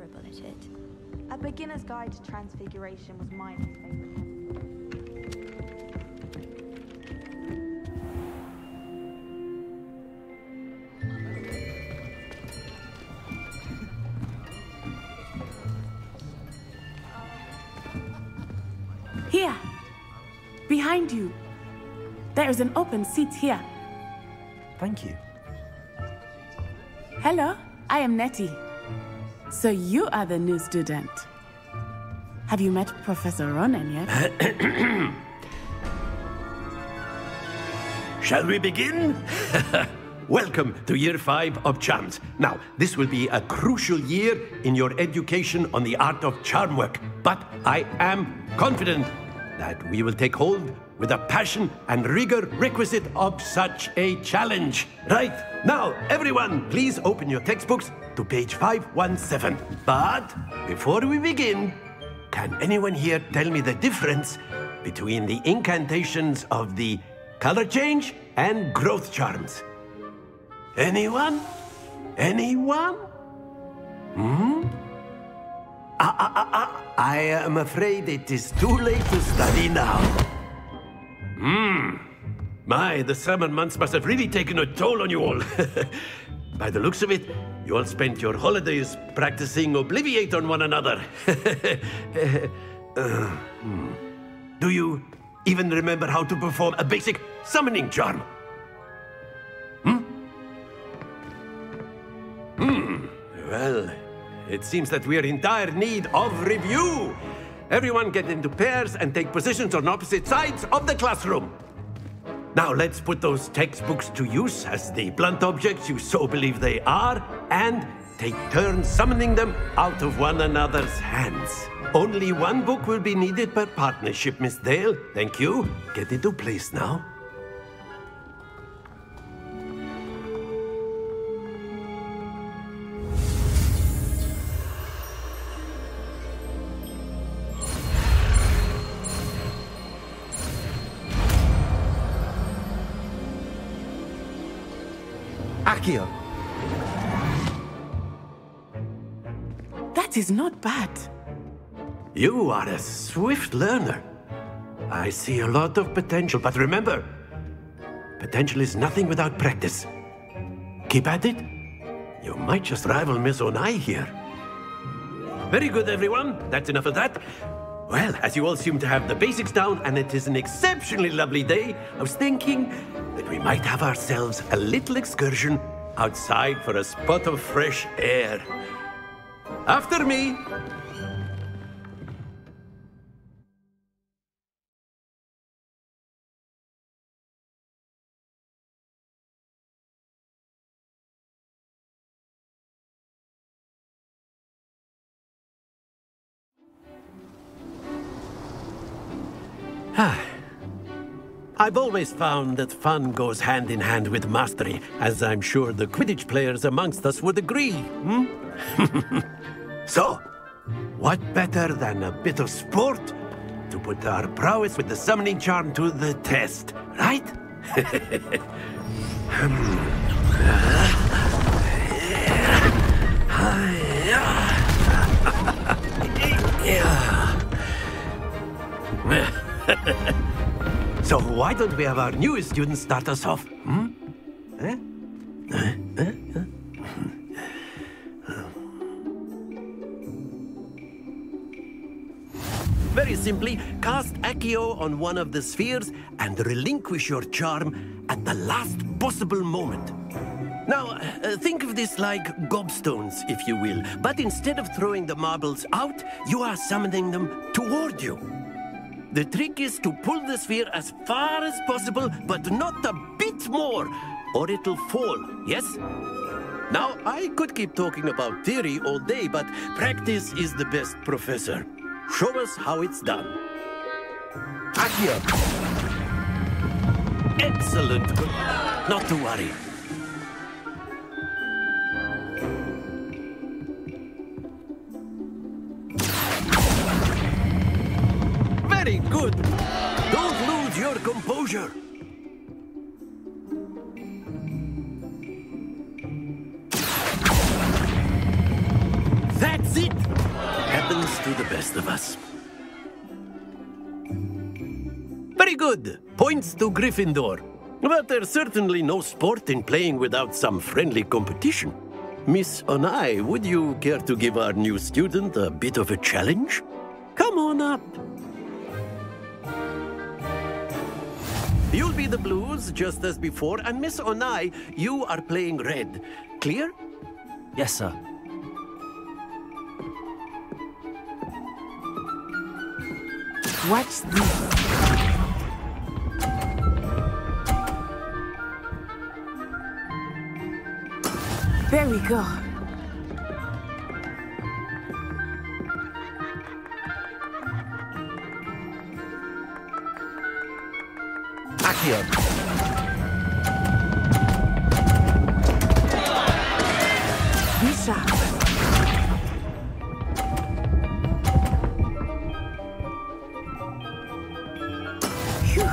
terrible at it. A beginner's guide to transfiguration was my favorite. Here, behind you. There is an open seat here. Thank you. Hello, I am Nettie. So you are the new student. Have you met Professor Ronan yet? Shall we begin? Welcome to Year 5 of Charms. Now, this will be a crucial year in your education on the art of charm work. But I am confident that we will take hold with the passion and rigor requisite of such a challenge. Right, now, everyone, please open your textbooks to page 517. But before we begin, can anyone here tell me the difference between the incantations of the color change and growth charms? Anyone? Anyone? I am afraid it is too late to study now. My, the summer months must have really taken a toll on you all. By the looks of it, you all spent your holidays practicing Obliviate on one another. Do you even remember how to perform a basic summoning charm? Well, it seems that we are in dire need of review. Everyone get into pairs and take positions on opposite sides of the classroom. Now let's put those textbooks to use as the blunt objects you so believe they are, and take turns summoning them out of one another's hands. Only one book will be needed per partnership, Miss Dale. Thank you. Get into place now. Accio. That is not bad. You are a swift learner. I see a lot of potential, but remember, potential is nothing without practice. Keep at it. You might just rival Miss Onai here. Very good, everyone. That's enough of that. Well, as you all seem to have the basics down, and it is an exceptionally lovely day, I was thinking that we might have ourselves a little excursion outside for a spot of fresh air. After me. I've always found that fun goes hand in hand with mastery, as I'm sure the Quidditch players amongst us would agree, So, what better than a bit of sport to put our prowess with the summoning charm to the test, right? So why don't we have our newest student start us off? Very simply, cast Accio on one of the spheres and relinquish your charm at the last possible moment. Now, think of this like gobstones, if you will, but instead of throwing the marbles out, you are summoning them toward you. The trick is to pull the sphere as far as possible, but not a bit more, or it'll fall, yes? Now, I could keep talking about theory all day, but practice is the best professor. Show us how it's done. Accio. Excellent. Not to worry. Very good. Don't lose your composure. That's it. to the best of us. Very good. Points to Gryffindor. But there's certainly no sport in playing without some friendly competition. Miss Onai, would you care to give our new student a bit of a challenge? Come on up. You'll be the blues, just as before, and Miss Onai, you are playing red. Clear? Yes, sir. Watch this. There we go. Accio. Be sharp. Phew.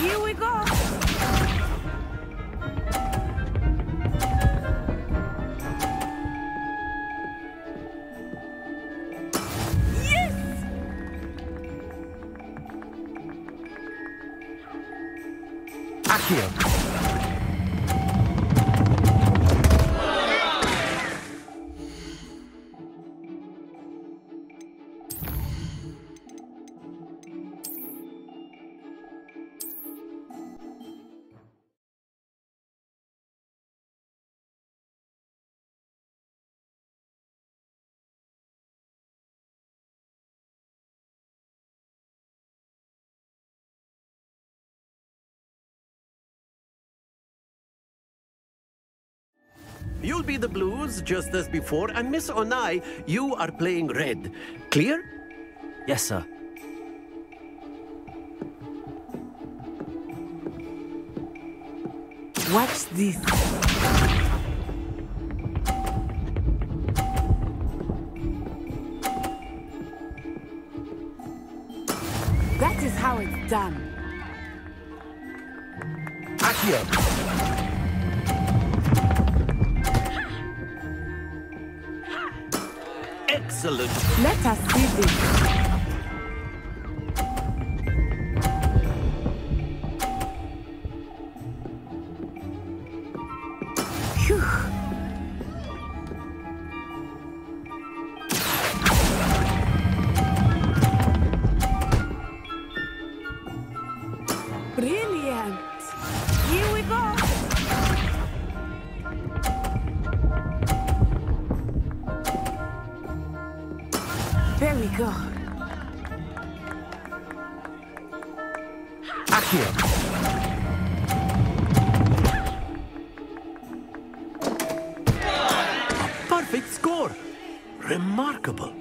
Here we go. Accio. You'll be the blues, just as before, and Miss Onai, you are playing red. Clear? Yes, sir. Watch this. That is how it's done. Accio. Excellent. Let us see this. Phew. Brilliant. Here we go. There we go. Accio. A perfect score. Remarkable.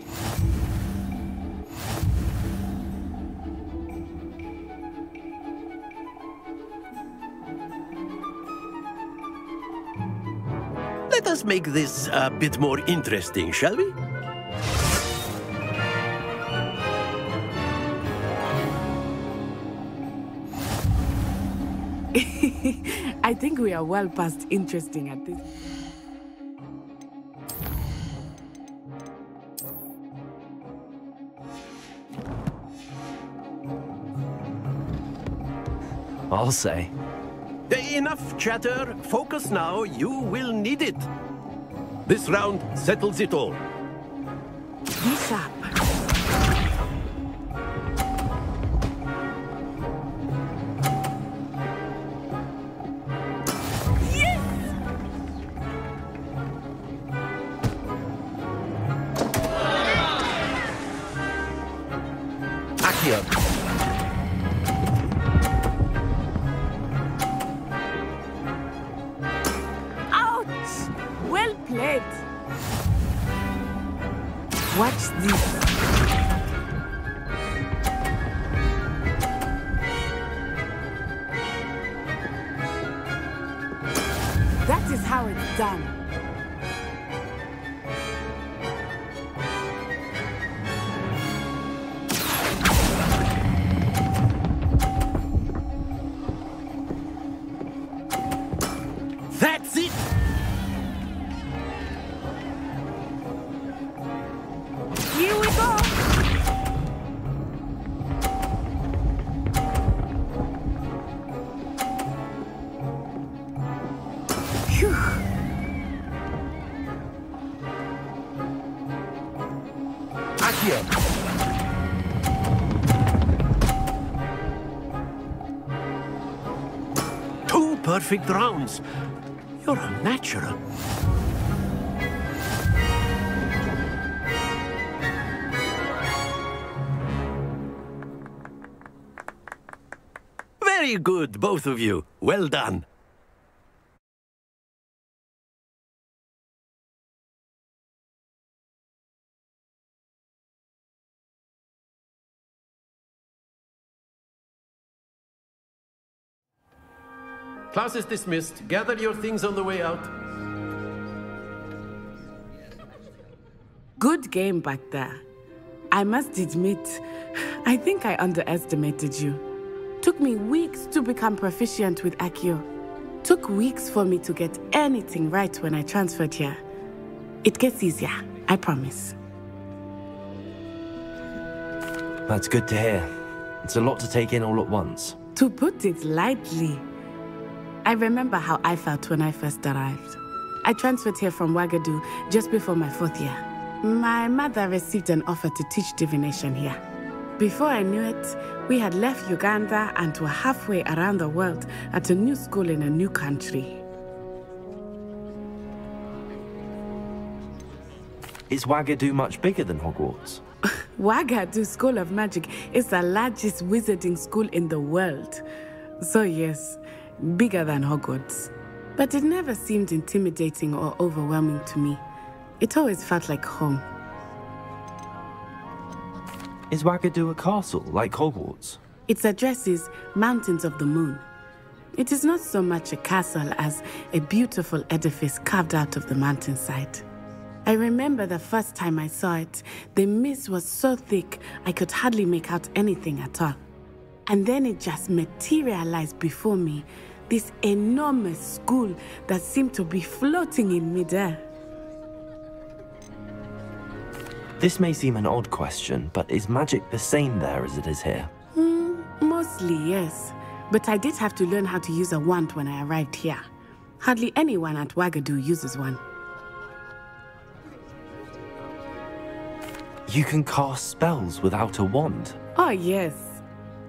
Let us make this a bit more interesting, shall we? I think we are well past interesting at this. I'll say. Enough chatter. Focus now. You will need it. This round settles it all. Be sharp. Accio. Ouch! Well played. Watch this. That is how it's done. Accio! 2 perfect rounds. You're a natural. Very good, both of you. Well done. Class is dismissed. Gather your things on the way out. Good game back there. I must admit, I think I underestimated you. Took me weeks to become proficient with Accio. Took weeks for me to get anything right when I transferred here. It gets easier, I promise. That's good to hear. It's a lot to take in all at once. To put it lightly, I remember how I felt when I first arrived. I transferred here from Wagadu just before my 4th year. My mother received an offer to teach divination here. Before I knew it, we had left Uganda and were halfway around the world at a new school in a new country. Is Wagadu much bigger than Hogwarts? Wagadu School of Magic is the largest wizarding school in the world. So yes, bigger than Hogwarts. But it never seemed intimidating or overwhelming to me. It always felt like home. Is Wagadu a castle, like Hogwarts? Its address is Mountains of the Moon. It is not so much a castle as a beautiful edifice carved out of the mountainside. I remember the first time I saw it, the mist was so thick I could hardly make out anything at all. And then it just materialized before me, this enormous school that seemed to be floating in midair. This may seem an odd question, but is magic the same there as it is here? Mostly, yes. But I did have to learn how to use a wand when I arrived here. Hardly anyone at Wagadu uses one. You can cast spells without a wand? Oh, yes.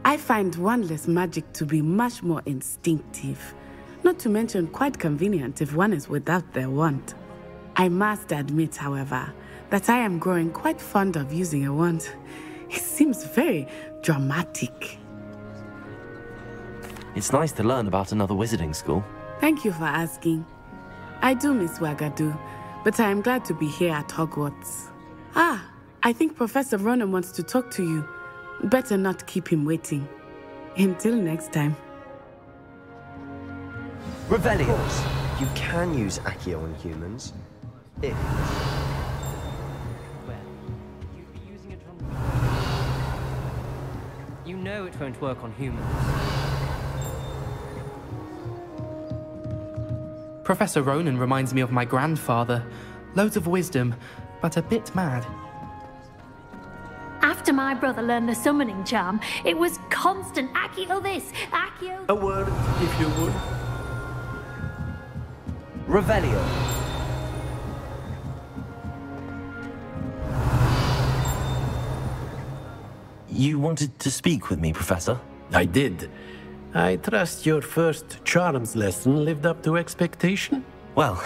I find wandless magic to be much more instinctive. Not to mention quite convenient if one is without their wand. I must admit, however, that I am growing quite fond of using a wand. It seems very dramatic. It's nice to learn about another wizarding school. Thank you for asking. I do miss Wagadu, but I am glad to be here at Hogwarts. Ah, I think Professor Ronan wants to talk to you. Better not keep him waiting. Until next time. Revelio. You can use Accio on humans. If... You'd be using it on... You know it won't work on humans. Professor Ronan reminds me of my grandfather. Loads of wisdom, but a bit mad. After my brother learned the summoning charm, it was constant Accio this, Accio... A word, if you would. Revelio. You wanted to speak with me, Professor? I did. I trust your first charms lesson lived up to expectation? Well,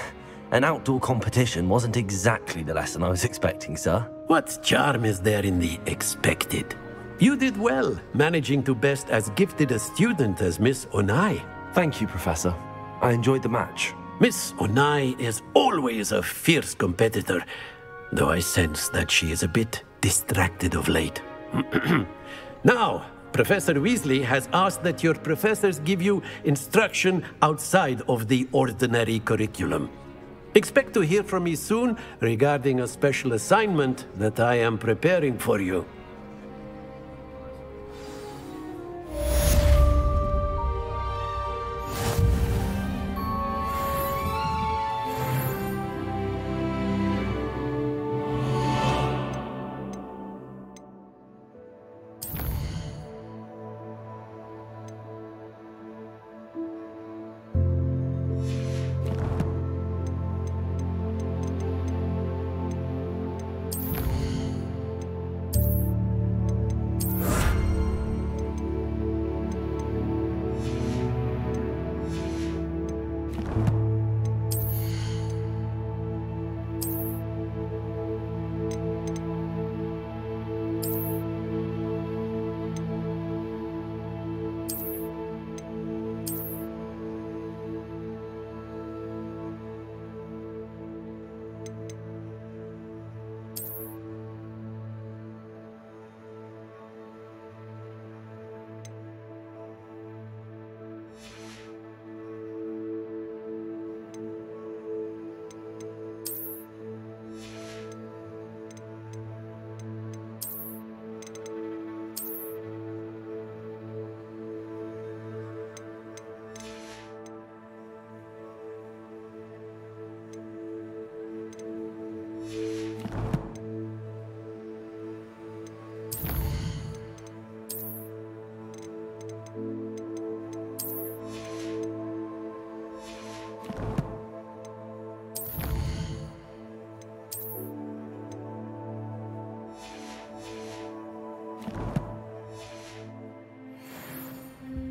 an outdoor competition wasn't exactly the lesson I was expecting, sir. What charm is there in the expected? You did well, managing to best as gifted a student as Miss Onai. Thank you, Professor. I enjoyed the match. Miss Onai is always a fierce competitor, though I sense that she is a bit distracted of late. Now, Professor Weasley has asked that your professors give you instruction outside of the ordinary curriculum. Expect to hear from me soon regarding a special assignment that I am preparing for you.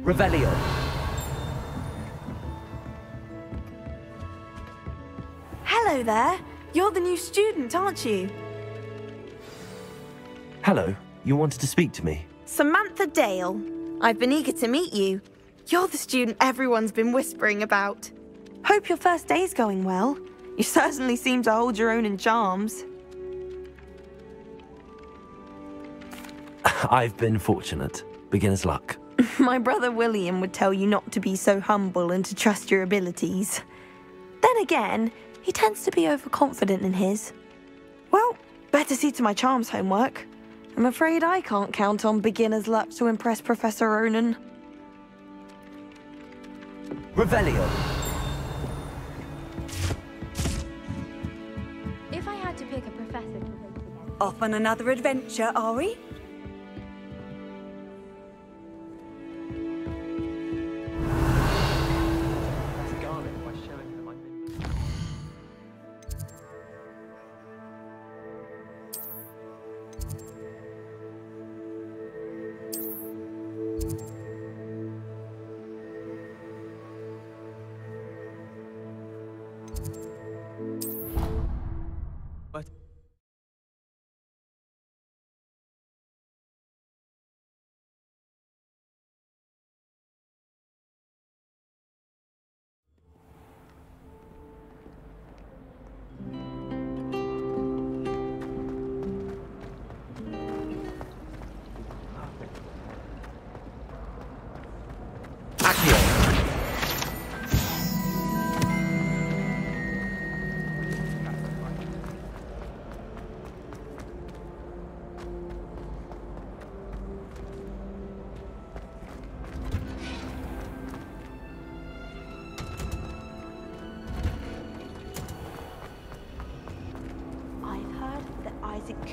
Revelio. Hello there. You're the new student, aren't you? Hello, you wanted to speak to me? Samantha Dale. I've been eager to meet you. You're the student everyone's been whispering about. Hope your first day's going well. You certainly seem to hold your own in charms. I've been fortunate. Beginner's luck. My brother William would tell you not to be so humble and to trust your abilities. Then again, he tends to be overconfident in his. Well, better see to my charms homework. I'm afraid I can't count on beginner's luck to impress Professor Ronan. Revelio. If I had to pick a professor to face against... Off on another adventure, are we?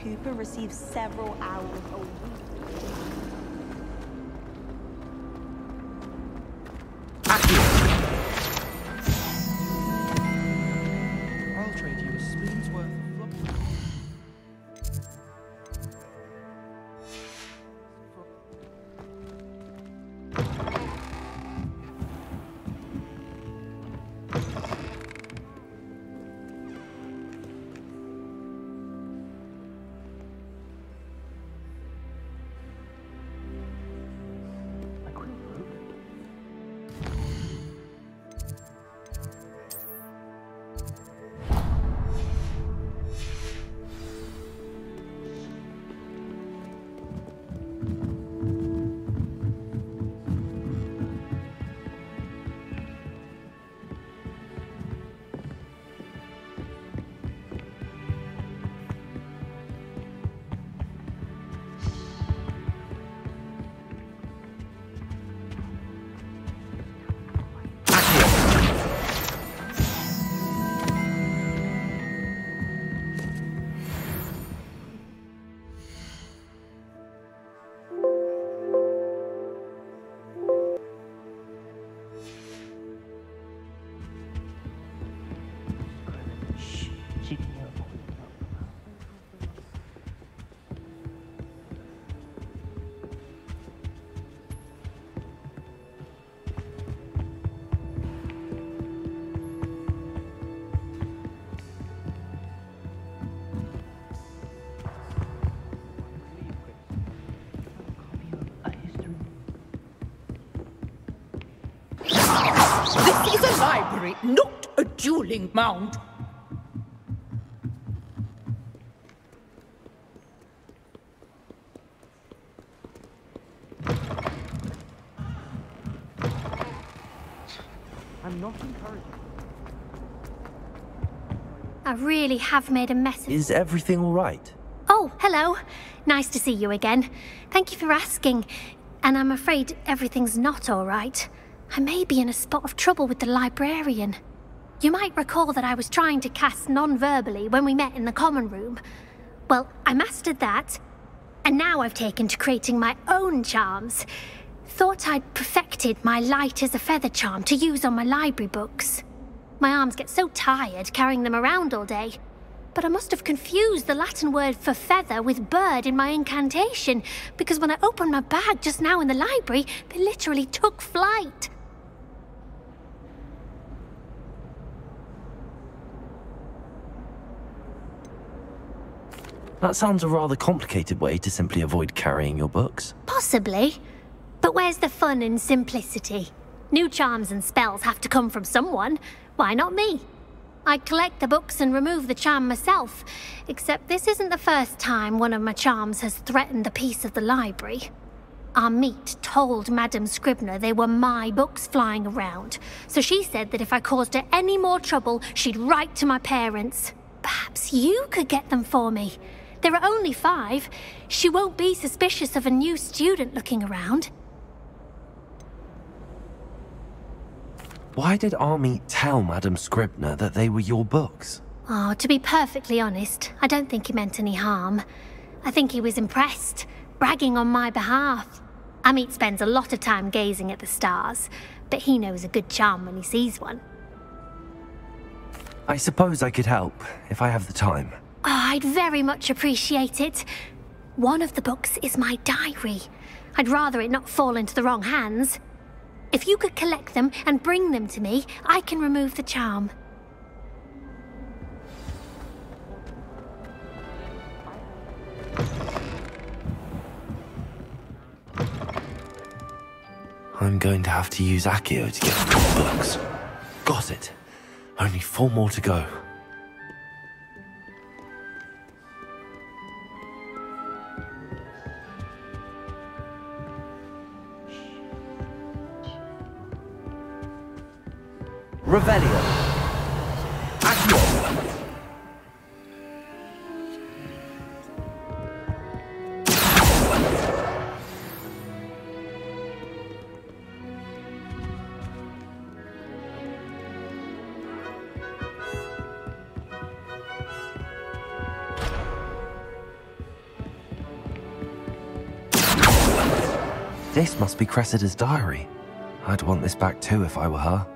Cooper receives several hours a week. I'll trade you a spoon's worth of flop. This is a library, not a dueling mound. I'm not encouraging. I really have made a mess of... Is everything all right? Oh, hello. Nice to see you again. Thank you for asking. And I'm afraid everything's not all right. I may be in a spot of trouble with the librarian. You might recall that I was trying to cast non-verbally when we met in the common room. Well, I mastered that, and now I've taken to creating my own charms. Thought I'd perfected my light as a feather charm to use on my library books. My arms get so tired carrying them around all day. But I must have confused the Latin word for feather with bird in my incantation, because when I opened my bag just now in the library, they literally took flight. That sounds a rather complicated way to simply avoid carrying your books. Possibly. But where's the fun in simplicity? New charms and spells have to come from someone. Why not me? I collect the books and remove the charm myself, except this isn't the first time one of my charms has threatened the peace of the library. Our meet told Madame Scribner they were my books flying around, so she said that if I caused her any more trouble, she'd write to my parents. Perhaps you could get them for me. There are only 5. She won't be suspicious of a new student looking around. Why did Army tell Madame Scribner that they were your books? Oh, to be perfectly honest, I don't think he meant any harm. I think he was impressed, bragging on my behalf. Amit spends a lot of time gazing at the stars, but he knows a good charm when he sees one. I suppose I could help, if I have the time. Oh, I'd very much appreciate it. One of the books is my diary. I'd rather it not fall into the wrong hands. If you could collect them and bring them to me, I can remove the charm. I'm going to have to use Accio to get the books. Got it. Only 4 more to go. Revelio. Accio. This must be Cressida's diary. I'd want this back too if I were her.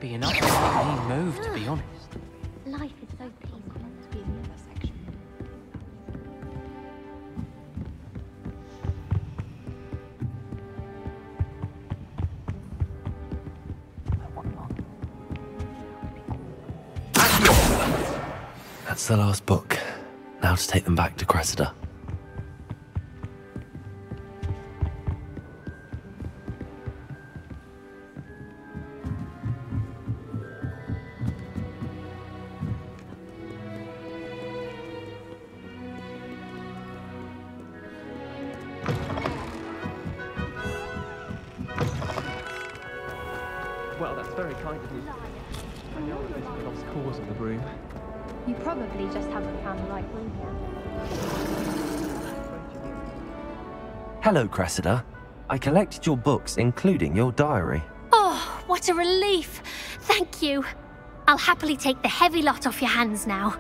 Be enough to make me move, to be honest. Life is so peaceful to be in the other section. That's the last book. Now to take them back to Cressida. Well, that's very kind of you. I know a bit of a lost cause on the broom. You probably just haven't found the right room yet. Hello, Cressida. I collected your books, including your diary. Oh, what a relief. Thank you. I'll happily take the heavy lot off your hands now.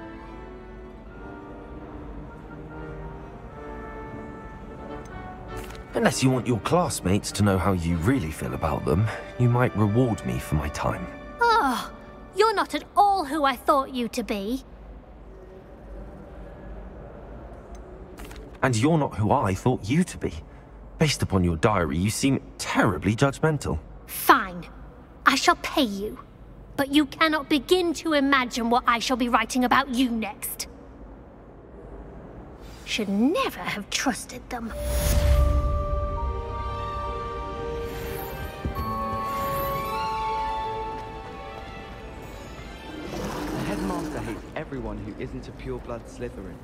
Unless you want your classmates to know how you really feel about them, you might reward me for my time. Oh, you're not at all who I thought you to be. And you're not who I thought you to be. Based upon your diary, you seem terribly judgmental. Fine. I shall pay you. But you cannot begin to imagine what I shall be writing about you next. Should never have trusted them. The headmaster hates everyone who isn't a pure-blood Slytherin.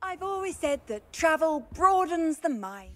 I've always said that travel broadens the mind.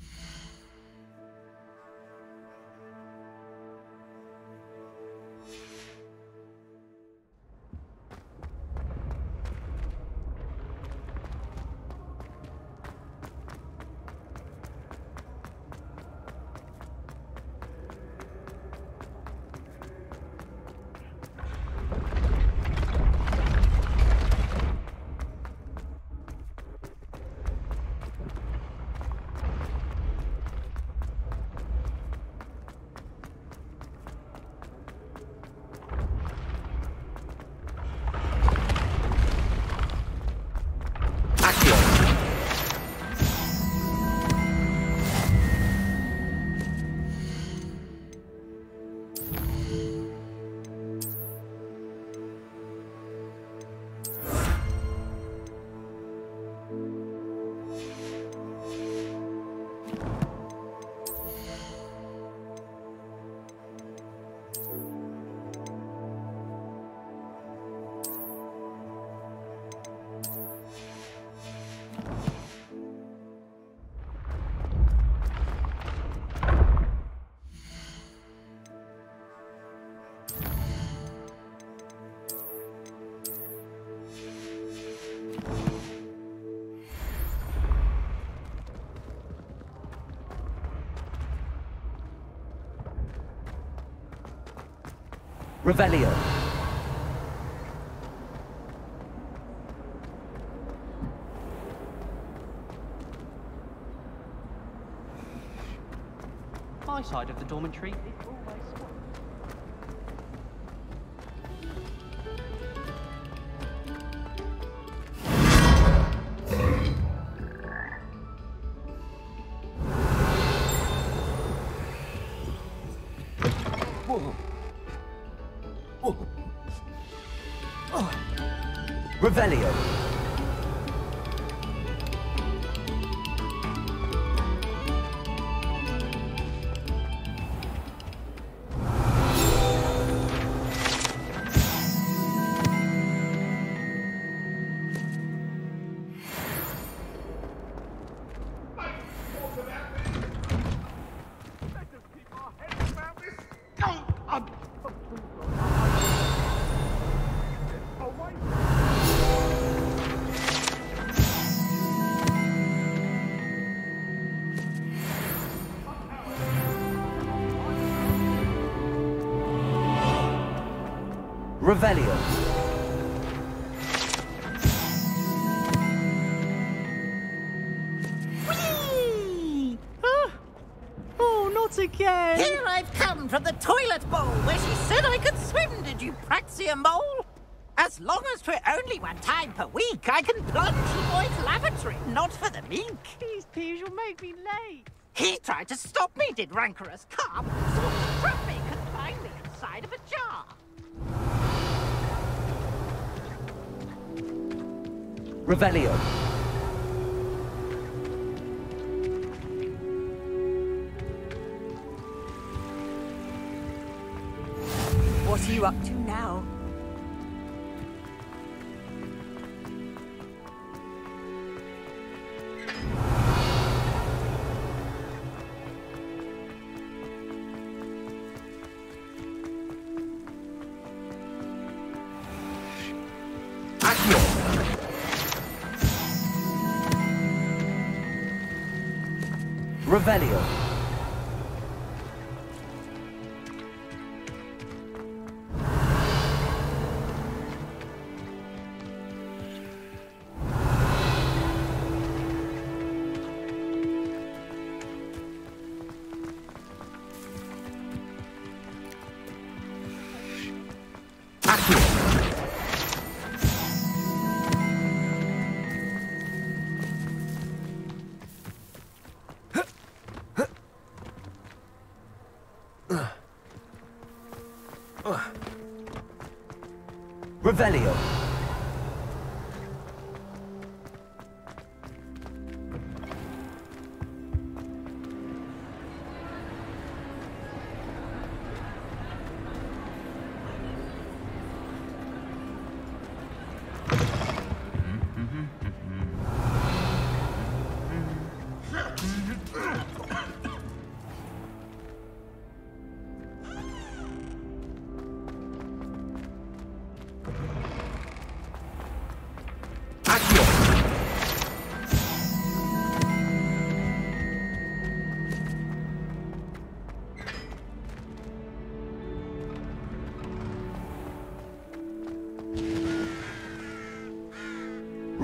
Revelio. My side of the dormitory is always spotless. Revelio. Revelio. Whee! Oh, not again! Here I've come from the toilet bowl where she said I could swim, did you praxia mole? As long as 'twere only one time per week, I can plunge the boy's lavatory, not for the meek. These peas, you'll make me late. He tried to stop me, did rancorous carp, sort of trapped me, confined me inside of a jar. Revelio. What are you up to now? Revelio. Revelio.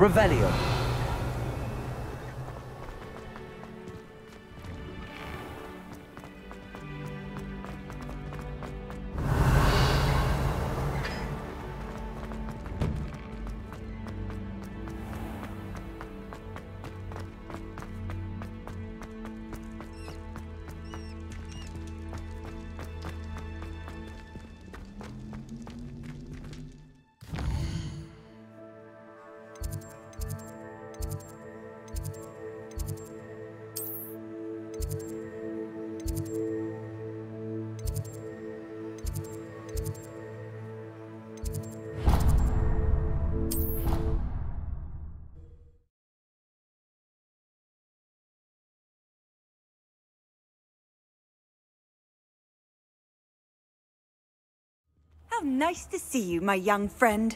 Revelio. How nice to see you, my young friend.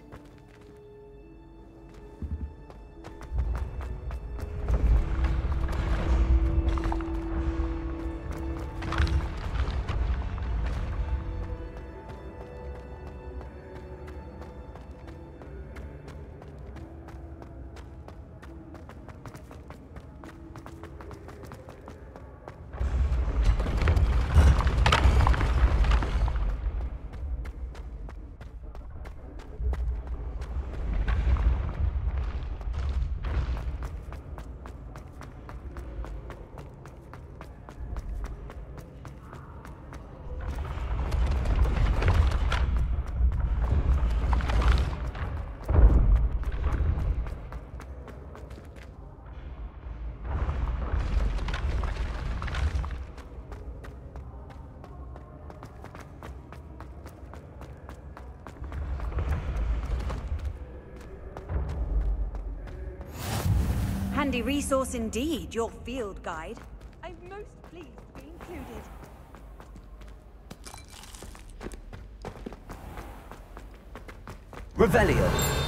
Handy resource indeed, your field guide. I'm most pleased to be included. Revelio.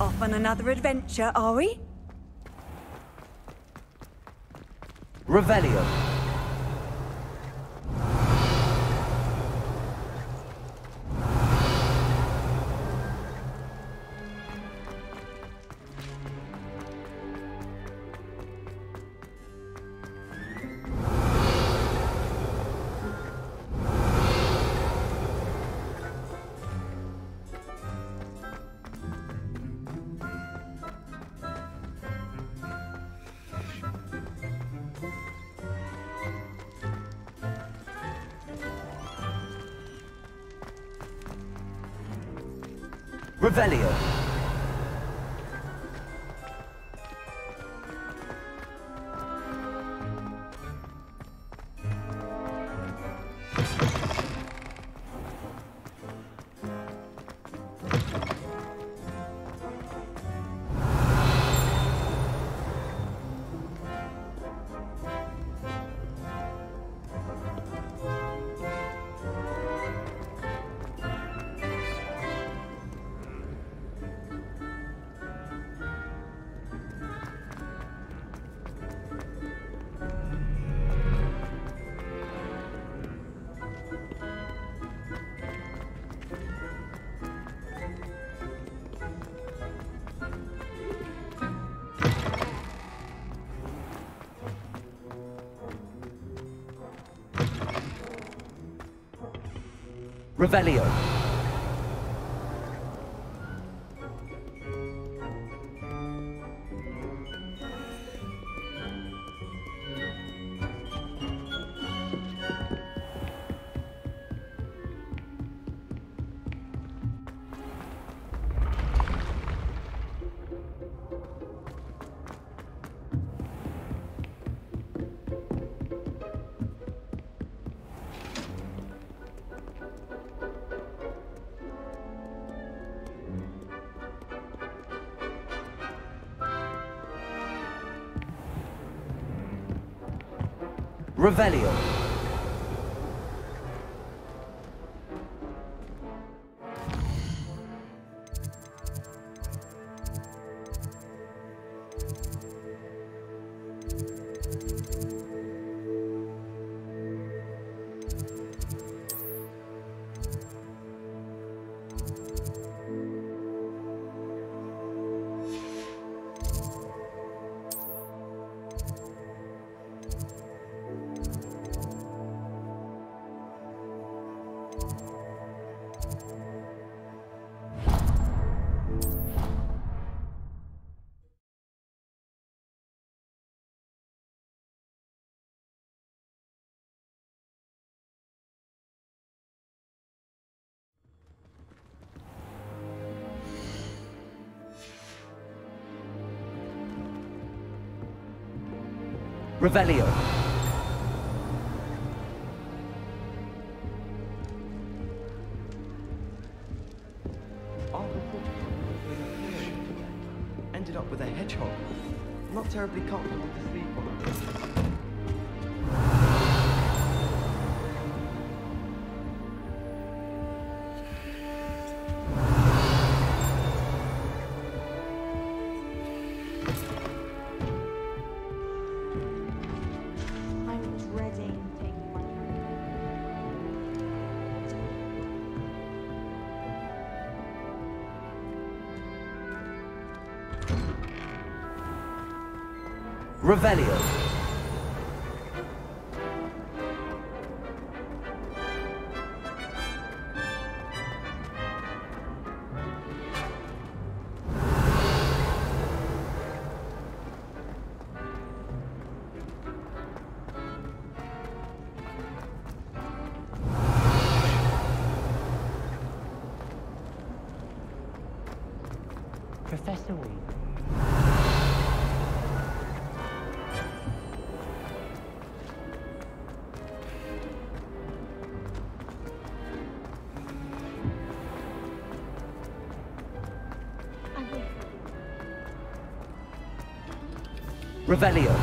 Off on another adventure, are we? Revelio. Revelio. Revelio. Revelio. Revelio. Ended up with a hedgehog. Not terribly comfortable to sleep on. Revelio. Professor Weaver. Revelio.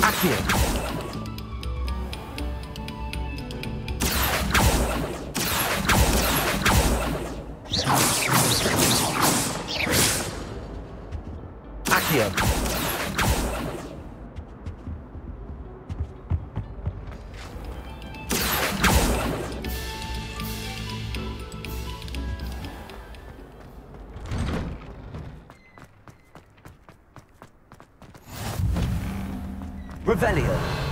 Accio. Revelio.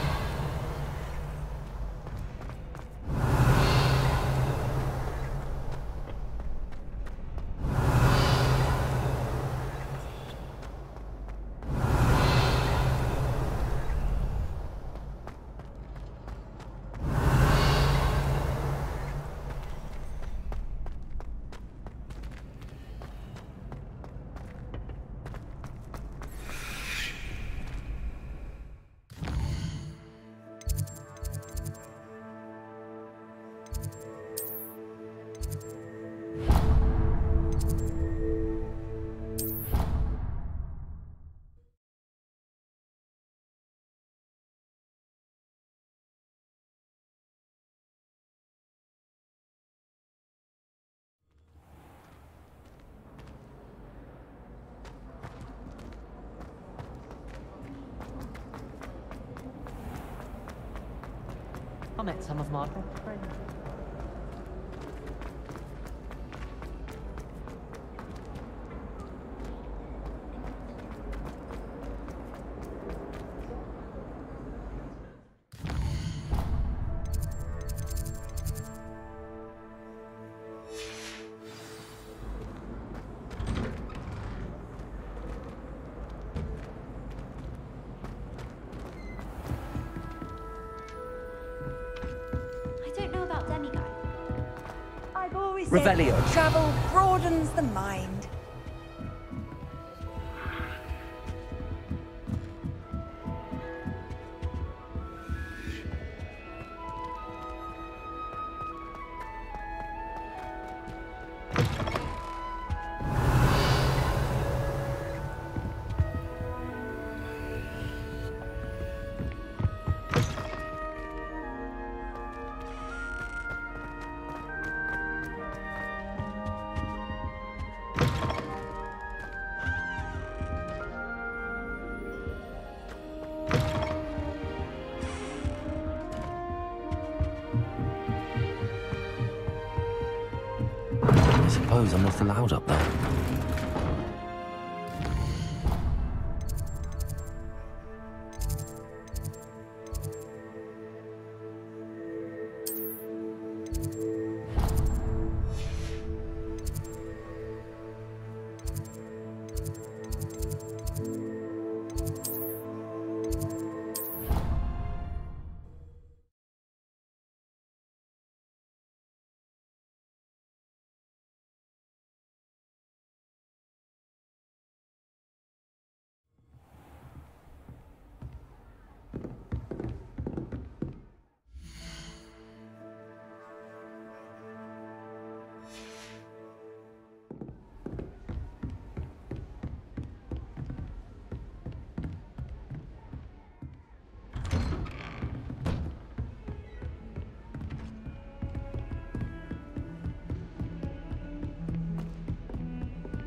I met some of my best friends. Revelio. Travel broadens the mind. suppose I'm not allowed up there.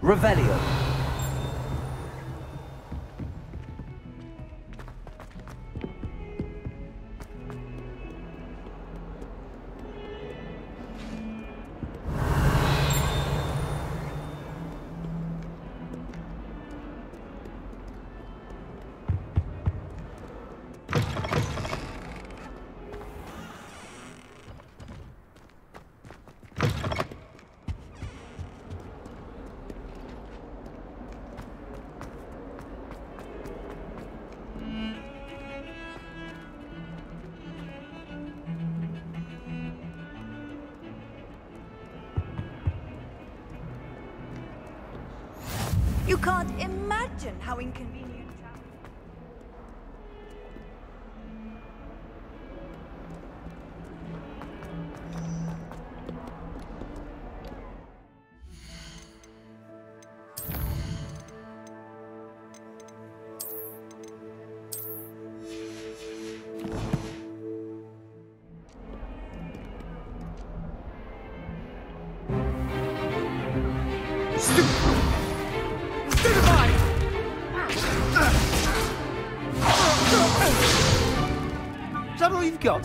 Revelio. You can't imagine how inconvenient travel. Is that all you've got?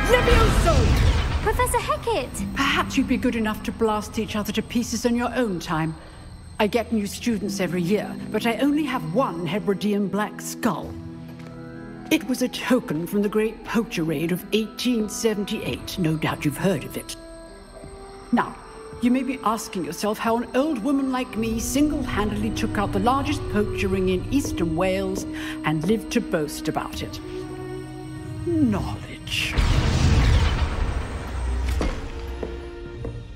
Levioso! Professor Hecat! Perhaps you'd be good enough to blast each other to pieces on your own time. I get new students every year, but I only have one Hebridean black skull. It was a token from the Great Poacher Raid of 1878. No doubt you've heard of it. Now, you may be asking yourself how an old woman like me single-handedly took out the largest poacher ring in eastern Wales and lived to boast about it. Knowledge.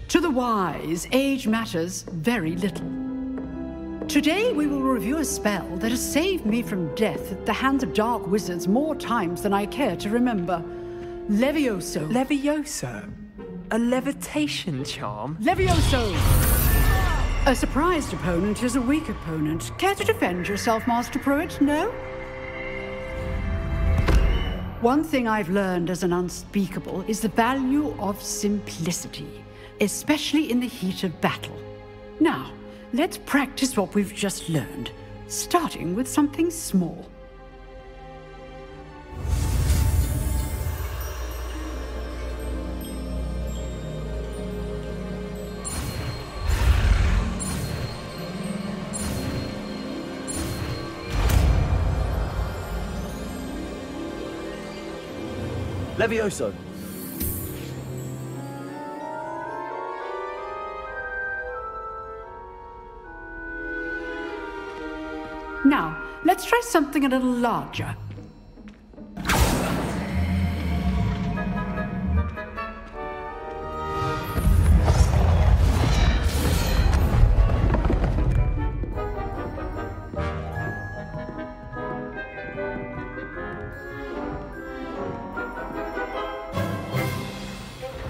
To the wise, age matters very little. Today we will review a spell that has saved me from death at the hands of dark wizards more times than I care to remember. Levioso. Levioso? A levitation charm? Levioso! A surprised opponent is a weak opponent. Care to defend yourself, Master Pruitt? No? One thing I've learned as an unspeakable is the value of simplicity, especially in the heat of battle. Now, let's practice what we've just learned, starting with something small. Levioso. Now, let's try something a little larger.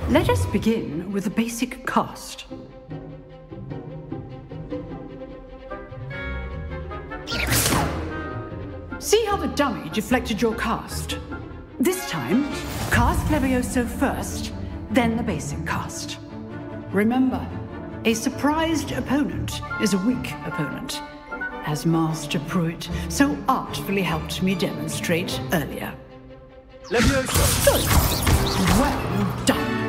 Let us begin with a basic cast. See how the dummy deflected your cast? This time, cast Levioso first, then the basic cast. Remember, a surprised opponent is a weak opponent, as Master Pruitt so artfully helped me demonstrate earlier. Levioso! Good. Well done.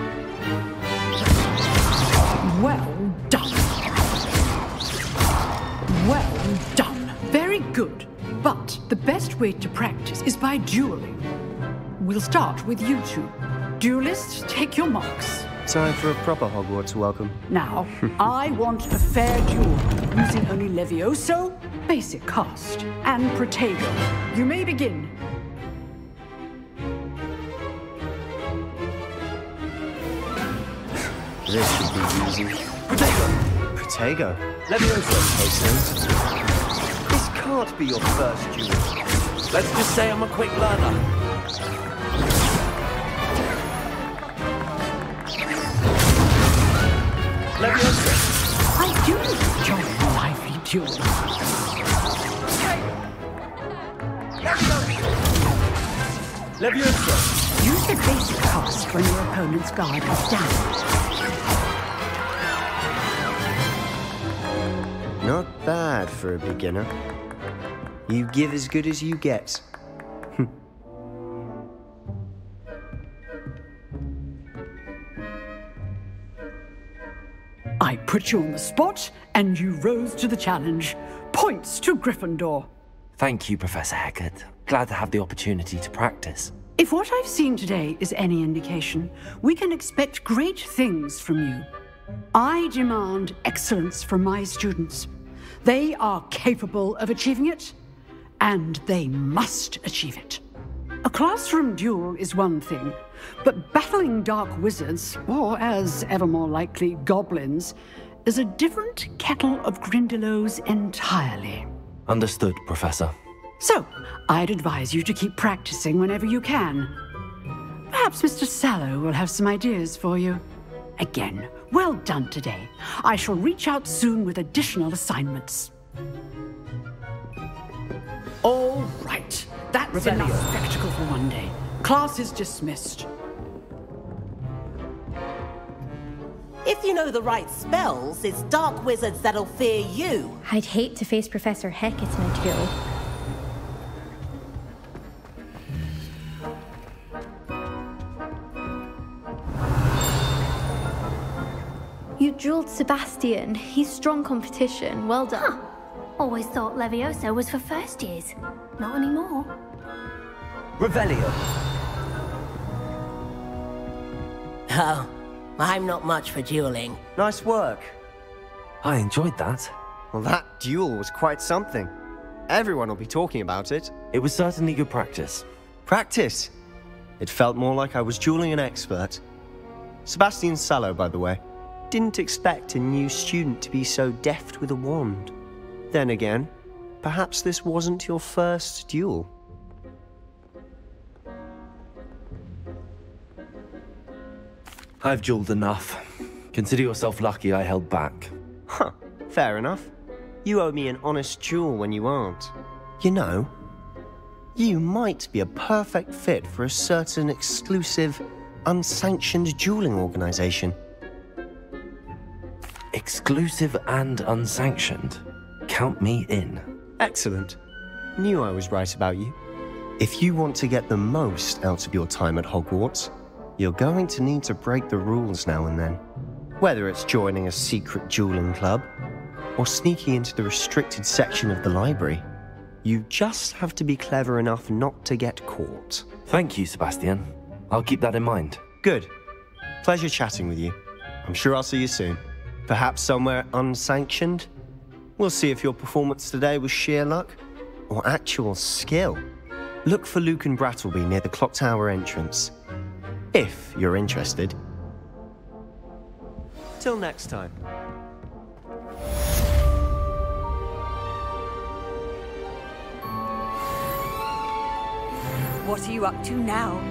Well done. Very good. But the best way to practice is by dueling. We'll start with you two. Duelists, take your marks. Time for a proper Hogwarts welcome. Now, I want a fair duel, using only Levioso, basic cast, and Protego. You may begin. This should be easy. Protego! Protego? Levioso! This can't be your first duel. Let's just say I'm a quick learner. Levioso! I do enjoy a lively duel. Levioso! Use the basic cast when your opponent's guard is down. Not bad for a beginner. You give as good as you get. I put you on the spot, and you rose to the challenge. Points to Gryffindor. Thank you, Professor Hecat. Glad to have the opportunity to practice. If what I've seen today is any indication, we can expect great things from you. I demand excellence from my students. They are capable of achieving it, and they must achieve it. A classroom duel is one thing, but battling dark wizards, or as ever more likely, goblins, is a different kettle of Grindylows entirely. Understood, Professor. So, I'd advise you to keep practicing whenever you can. Perhaps Mr. Sallow will have some ideas for you. Again, well done today. I shall reach out soon with additional assignments. All right. That's enough spectacle for one day. Class is dismissed. If you know the right spells, it's dark wizards that'll fear you. I'd hate to face Professor Hecat in a duel. You dueled Sebastian. He's strong competition. Well done. Huh. Always thought Levioso was for first years. Not anymore. Revelio. Oh, I'm not much for dueling. Nice work. I enjoyed that. Well, that duel was quite something. Everyone will be talking about it. It was certainly good practice. Practice? It felt more like I was dueling an expert. Sebastian Sallow, by the way. Didn't expect a new student to be so deft with a wand. Then again, perhaps this wasn't your first duel. I've dueled enough. Consider yourself lucky I held back. Huh, fair enough. You owe me an honest duel when you aren't. You know, you might be a perfect fit for a certain exclusive, unsanctioned dueling organization. Exclusive and unsanctioned. Count me in. Excellent. Knew I was right about you. If you want to get the most out of your time at Hogwarts, you're going to need to break the rules now and then. Whether it's joining a secret dueling club, or sneaking into the restricted section of the library, you just have to be clever enough not to get caught. Thank you, Sebastian. I'll keep that in mind. Good. Pleasure chatting with you. I'm sure I'll see you soon. Perhaps somewhere unsanctioned? We'll see if your performance today was sheer luck or actual skill. Look for Luke and Brattleby near the clock tower entrance, if you're interested. Till next time. What are you up to now?